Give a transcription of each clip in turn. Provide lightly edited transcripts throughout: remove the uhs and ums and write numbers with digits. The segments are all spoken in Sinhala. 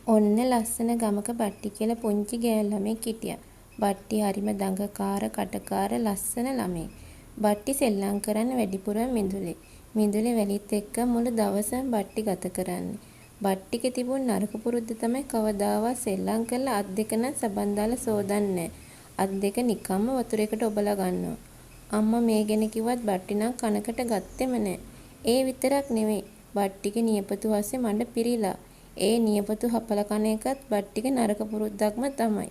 ඔන්න ලස්සන ගමක බට්ටි කියලා පුංචි ගෑණු ළමෙක් හිටියා. බට්ටි හරිම දඟකාර කටකාර ලස්සන ළමයෙක්. බට්ටි සෙල්ලම් කරන්න වැඩිපුරම මිදුලේ. මිදුලේ වැලිත් එක්ක මුළු දවසම බට්ටි ගත කරන්නේ. බට්ටිගේ තිබුණ නරක පුරුද්ද තමයි කවදාවත් සෙල්ලම් කරලා අත් දෙක නම් සබන් දාලා සෝදන්නේ නැහැ. අත් දෙක නිකම්ම වතුරේකට ඔබලා ගන්නවා. අම්මා මේ ගැන කිව්වත් බට්ටි නම් කනකට ගත්තෙම නැහැ. ඒ විතරක් නෙවෙයි බට්ටිගේ නියපොතු හස්සේ මඩ පිරීලා. ඒ නියපොතු හපල කන එකත් බට්ටිගේ නරක පුරුද්දක්ම තමයි.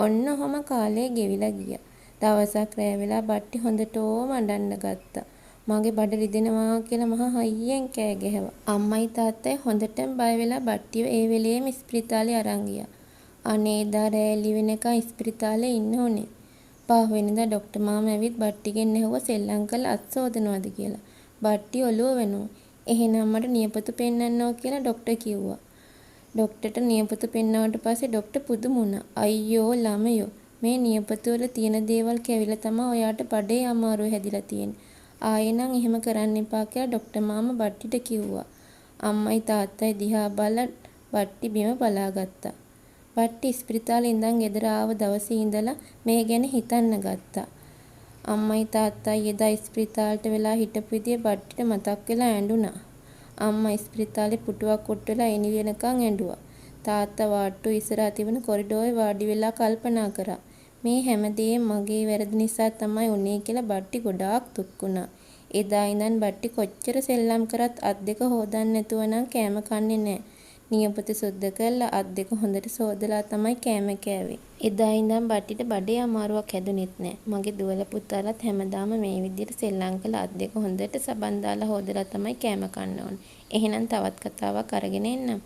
ඔන්න ඔහොම කාලේ ගෙවිලා ගියා. දවසක් රෑ වෙලා බට්ටි හොඳටම අඬන්න ගත්තා. මගේ බඩ රිදෙනවා කියලා මහා හයියෙන් කෑ ගැහුවා. අම්මයි තාත්තයි හොඳටම බය වෙලා බට්ටිව ඒ වෙලේම ඉස්පිරිතාලේ අරන් ගියා. අනේ එදා රෑ එළි වෙනකන් ඉස්පිරිතාලේ ඉන්න ඕනේ. පහුවෙනිදා ડોක්ටර් මාමා ඇවිත් බට්ටිගෙන් ඇහුවා සෙල්ලම් කරලා අත් සෝදනවද කියලා. බට්ටි ඔළුව වෙනුවා. එහෙනම් මට නියපොතු පෙන්නන්නෝ කියලා ડોක්ටර් කිව්වා. ડોක්ටර්ට නියපොතු පෙන්නුවාට පස්සේ ડોක්ටර් පුදුම වුණා. අයියෝ ළමයෝ මේ නියපොතු වල තියෙන දේවල් කැවිලා තමයි ඔයාට බඩේ අමාරුව හැදිලා තියෙන්නේ. ආයෙ නම් එහෙම කරන්න එපා කියලා ડોක්ටර් මාමා බට්ටිට කිව්වා. අම්මයි තාත්තයි දිහා බලලා බට්ටි බිම බලාගත්තා. බට්ටි ඉස්පිරිතාලේ ඉඳන් ගෙදර ආව දවසේ ඉඳලා මේ ගැන හිතන්න ගත්තා. අම්මයි තාත්තයි එදා ඉස්පිරිතාලට වෙලා හිටපු විදිය බට්ටිට මතක් වෙලා ඇඬුණා. අම්මා ඉස්පිරිතාලේ පුටුවක් කොට්ටලා එළි වෙනකන් ඇඬුවා. තාත්තා වාට්ටුව ඉස්සරහා තිබුණ කොරිඩෝරේ වාඩි වෙලා කල්පනා කරා. මේ හැමදේම මගේ වැරදි නිසා තමයි උනේ කියලා බට්ටි ගොඩාක් දුක් වුණා. එදා ඉඳන් බට්ටි කොච්චර සෙල්ලම් කරත් අත් දෙක හොදන්න නැතුව නම් කෑම කන්නේ නැහැ. නියපොතු සුද්ධ කරලා අත් දෙක හොඳට සෝදලා තමයි කෑම කෑවේ. එදා ඉඳන් බට්ටිට බඩේ අමාරුවක් හැදුනෙත් නැහැ. මගේ දුවල පුතාලත් හැමදාම මේ විදිහට සෙල්ලම් කරලා අත් දෙක හොඳට සබන් දාලා හොදලා තමයි කෑම කන්න ඕනේ. එහෙනම් තවත් කතාවක් අරගෙන එන්නම්.